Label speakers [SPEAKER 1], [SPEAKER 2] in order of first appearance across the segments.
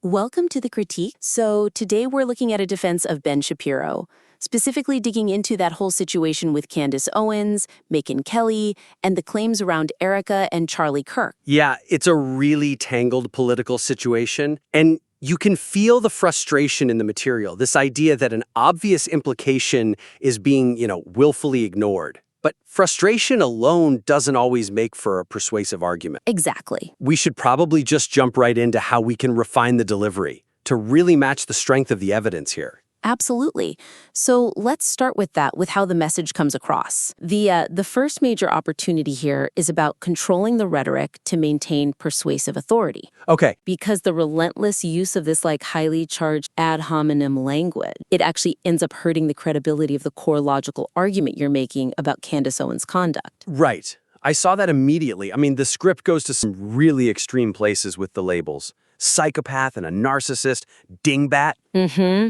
[SPEAKER 1] Welcome to the critique. So today we're looking at a defense of Ben Shapiro, specifically digging into that whole situation with Candace Owens, Megyn Kelly, and the claims around Erika and Charlie Kirk.
[SPEAKER 2] Yeah, it's a really tangled political situation, and you can feel the frustration in the material, this idea that an obvious implication is being, willfully ignored. But frustration alone doesn't always make for a persuasive argument.
[SPEAKER 1] Exactly.
[SPEAKER 2] We should probably just jump right into how we can refine the delivery to really match the strength of the evidence here.
[SPEAKER 1] Absolutely. So let's start with that, with how the message comes across. The first major opportunity here is about controlling the rhetoric to maintain persuasive authority.
[SPEAKER 2] Okay.
[SPEAKER 1] Because the relentless use of this highly charged ad hominem language, it actually ends up hurting the credibility of the core logical argument you're making about Candace Owens' conduct.
[SPEAKER 2] Right. I saw that immediately. The script goes to some really extreme places with the labels. Psychopath and a narcissist, dingbat,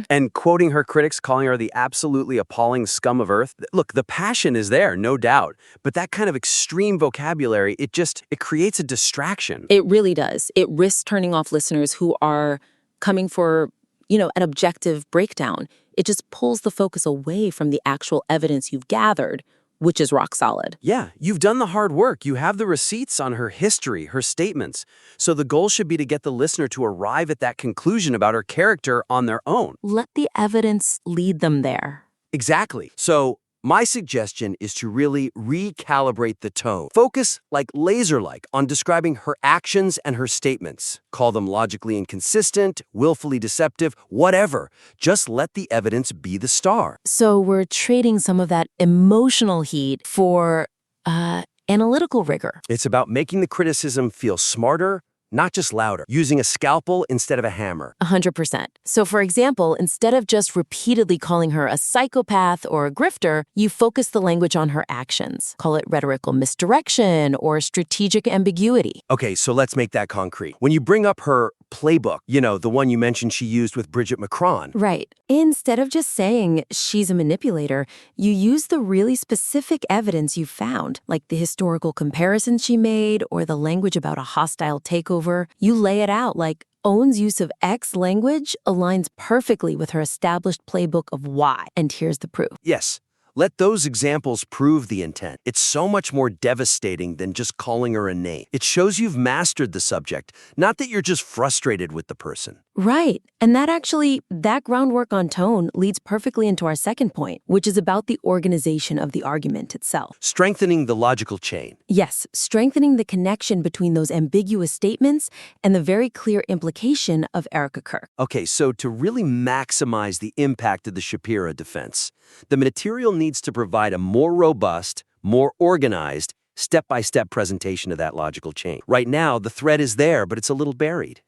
[SPEAKER 2] and quoting her critics, calling her the absolutely appalling scum of earth. Look, the passion is there, no doubt, but that kind of extreme vocabulary, it creates a distraction.
[SPEAKER 1] It really does. It risks turning off listeners who are coming for, an objective breakdown. It just pulls the focus away from the actual evidence you've gathered, which is rock solid.
[SPEAKER 2] Yeah, you've done the hard work. You have the receipts on her history, her statements. So the goal should be to get the listener to arrive at that conclusion about her character on their own.
[SPEAKER 1] Let the evidence lead them there.
[SPEAKER 2] Exactly. So my suggestion is to really recalibrate the tone. Focus laser-like on describing her actions and her statements. Call them logically inconsistent, willfully deceptive, whatever. Just let the evidence be the star.
[SPEAKER 1] So we're trading some of that emotional heat for analytical rigor.
[SPEAKER 2] It's about making the criticism feel smarter, not just louder, using a scalpel instead of a hammer.
[SPEAKER 1] 100%. So for example, instead of just repeatedly calling her a psychopath or a grifter, you focus the language on her actions. Call it rhetorical misdirection or strategic ambiguity.
[SPEAKER 2] Okay, so let's make that concrete. When you bring up her playbook, the one you mentioned she used with Bridget Macron.
[SPEAKER 1] Right. Instead of just saying she's a manipulator, you use the really specific evidence you found, like the historical comparisons she made or the language about a hostile takeover. You lay it out like Owens' use of X language aligns perfectly with her established playbook of Y. And here's the proof.
[SPEAKER 2] Yes. Let those examples prove the intent. It's so much more devastating than just calling her a name. It shows you've mastered the subject, not that you're just frustrated with the person.
[SPEAKER 1] Right. And that groundwork on tone leads perfectly into our second point, which is about the organization of the argument itself.
[SPEAKER 2] Strengthening the logical chain.
[SPEAKER 1] Yes, strengthening the connection between those ambiguous statements and the very clear implication of Erika Kirk.
[SPEAKER 2] Okay, so to really maximize the impact of the Shapiro defense, the material needs to provide a more robust, more organized, step-by-step presentation of that logical chain. Right now, the thread is there, but it's a little buried,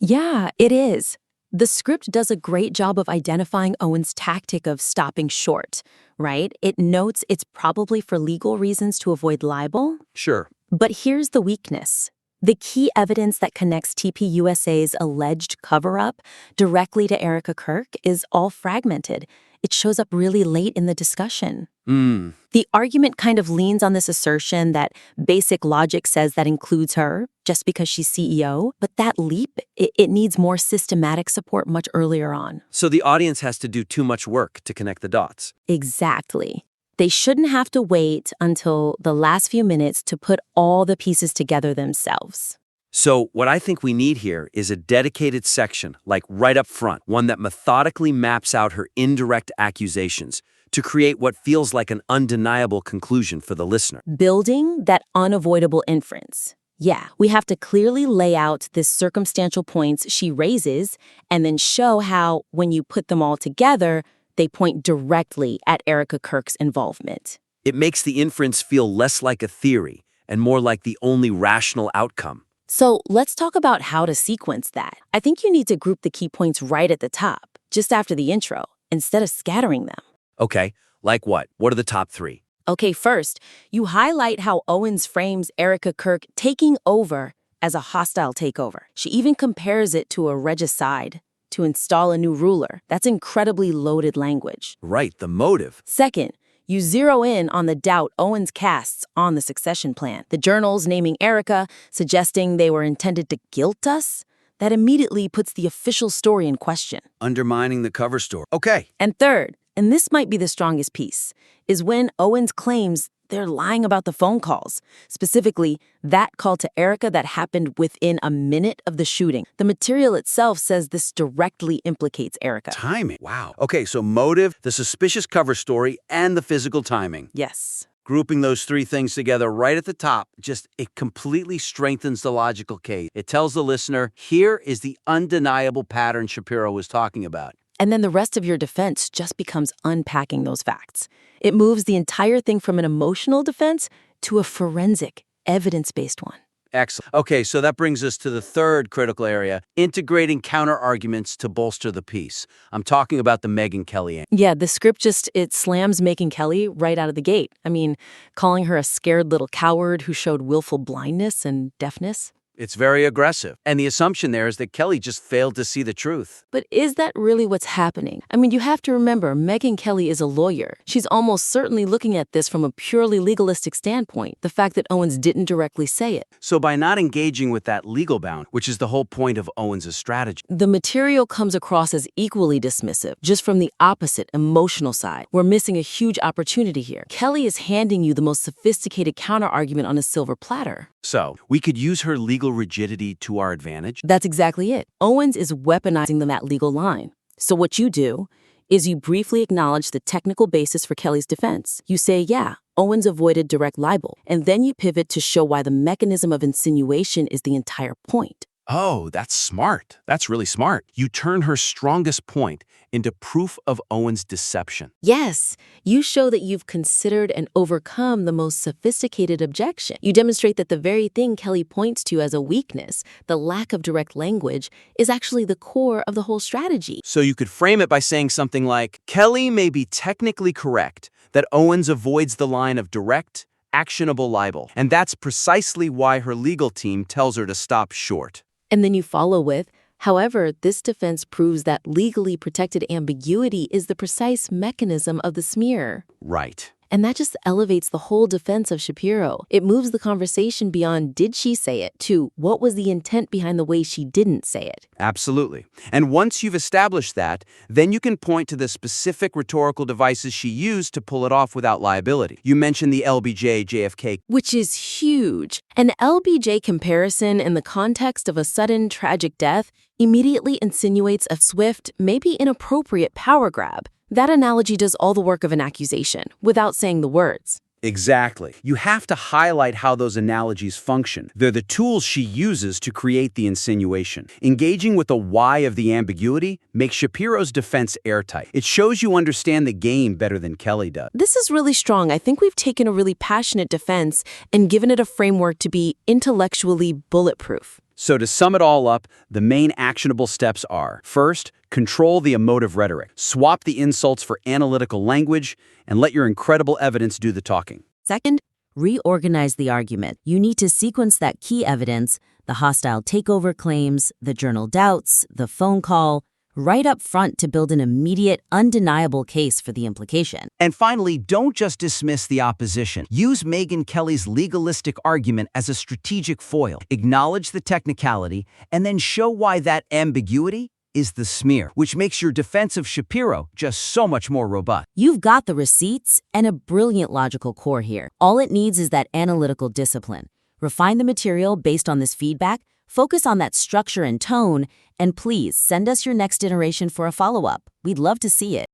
[SPEAKER 1] Yeah, it is. The script does a great job of identifying Owens' tactic of stopping short, right? It notes it's probably for legal reasons to avoid libel.
[SPEAKER 2] Sure.
[SPEAKER 1] But here's the weakness. The key evidence that connects TPUSA's alleged cover-up directly to Erika Kirk is all fragmented. It shows up really late in the discussion. The argument kind of leans on this assertion that basic logic says that includes her just because she's CEO, but that leap, it needs more systematic support much earlier on.
[SPEAKER 2] So the audience has to do too much work to connect the dots.
[SPEAKER 1] Exactly. They shouldn't have to wait until the last few minutes to put all the pieces together themselves.
[SPEAKER 2] So what I think we need here is a dedicated section, right up front, one that methodically maps out her indirect accusations to create what feels like an undeniable conclusion for the listener.
[SPEAKER 1] Building that unavoidable inference. Yeah, we have to clearly lay out the circumstantial points she raises and then show how, when you put them all together, they point directly at Erika Kirk's involvement.
[SPEAKER 2] It makes the inference feel less like a theory and more like the only rational outcome.
[SPEAKER 1] So let's talk about how to sequence that. I think you need to group the key points right at the top, just after the intro, instead of scattering them.
[SPEAKER 2] Okay, like what? What are the top three?
[SPEAKER 1] Okay, first, you highlight how Owens frames Erika Kirk taking over as a hostile takeover. She even compares it to a regicide, to install a new ruler. That's incredibly loaded language.
[SPEAKER 2] Right, the motive.
[SPEAKER 1] Second, you zero in on the doubt Owens casts on the succession plan. The journals naming Erika, suggesting they were intended to guilt us. that immediately puts the official story in question.
[SPEAKER 2] Undermining the cover story. Okay.
[SPEAKER 1] And third, and this might be the strongest piece, is when Owens claims they're lying about the phone calls. Specifically, that call to Erika that happened within a minute of the shooting. The material itself says this directly implicates Erika.
[SPEAKER 2] Timing. Wow. Okay, so motive, the suspicious cover story, and the physical timing.
[SPEAKER 1] Yes.
[SPEAKER 2] Grouping those three things together right at the top, it completely strengthens the logical case. It tells the listener, here is the undeniable pattern Shapiro was talking about.
[SPEAKER 1] And then the rest of your defense just becomes unpacking those facts. It moves the entire thing from an emotional defense to a forensic, evidence-based one.
[SPEAKER 2] Excellent. Okay, so that brings us to the third critical area, integrating counter-arguments to bolster the piece. I'm talking about the Megyn Kelly.
[SPEAKER 1] Yeah, the script it slams Megyn Kelly right out of the gate. I mean, calling her a scared little coward who showed willful blindness and deafness.
[SPEAKER 2] It's very aggressive. And the assumption there is that Kelly just failed to see the truth.
[SPEAKER 1] But is that really what's happening? I mean, you have to remember, Megyn Kelly is a lawyer. She's almost certainly looking at this from a purely legalistic standpoint, the fact that Owens didn't directly say it.
[SPEAKER 2] So by not engaging with that legal bound, which is the whole point of Owens' strategy,
[SPEAKER 1] the material comes across as equally dismissive, just from the opposite, emotional side. We're missing a huge opportunity here. Kelly is handing you the most sophisticated counterargument on a silver platter.
[SPEAKER 2] So, we could use her legal rigidity to our advantage?
[SPEAKER 1] That's exactly it. Owens is weaponizing that legal line. So what you do is you briefly acknowledge the technical basis for Kelly's defense. You say, yeah, Owens avoided direct libel. And then you pivot to show why the mechanism of insinuation is the entire point.
[SPEAKER 2] Oh, that's smart. That's really smart. You turn her strongest point into proof of Owens' deception.
[SPEAKER 1] Yes, you show that you've considered and overcome the most sophisticated objection. You demonstrate that the very thing Kelly points to as a weakness, the lack of direct language, is actually the core of the whole strategy.
[SPEAKER 2] So you could frame it by saying something like, Kelly may be technically correct that Owens avoids the line of direct, actionable libel, and that's precisely why her legal team tells her to stop short.
[SPEAKER 1] And then you follow with, however, this defense proves that legally protected ambiguity is the precise mechanism of the smear.
[SPEAKER 2] Right.
[SPEAKER 1] And that just elevates the whole defense of Shapiro. It moves the conversation beyond did she say it to what was the intent behind the way she didn't say it.
[SPEAKER 2] Absolutely. And once you've established that, then you can point to the specific rhetorical devices she used to pull it off without liability. You mentioned the LBJ JFK,
[SPEAKER 1] which is huge. An LBJ comparison in the context of a sudden tragic death immediately insinuates a swift, maybe inappropriate power grab. That analogy does all the work of an accusation, without saying the words.
[SPEAKER 2] Exactly. You have to highlight how those analogies function. They're the tools she uses to create the insinuation. Engaging with the why of the ambiguity makes Shapiro's defense airtight. It shows you understand the game better than Kelly does.
[SPEAKER 1] This is really strong. I think we've taken a really passionate defense and given it a framework to be intellectually bulletproof.
[SPEAKER 2] So to sum it all up, the main actionable steps are, first, control the emotive rhetoric. Swap the insults for analytical language and let your incredible evidence do the talking.
[SPEAKER 1] Second, reorganize the argument. You need to sequence that key evidence, the hostile takeover claims, the journal doubts, the phone call, right up front to build an immediate, undeniable case for the implication.
[SPEAKER 3] And finally, don't just dismiss the opposition. Use Megyn Kelly's legalistic argument as a strategic foil. Acknowledge the technicality, and then show why that ambiguity is the smear, which makes your defense of Shapiro just so much more robust.
[SPEAKER 1] You've got the receipts and a brilliant logical core here. All it needs is that analytical discipline. Refine the material based on this feedback, focus on that structure and tone, and please send us your next iteration for a follow-up. We'd love to see it.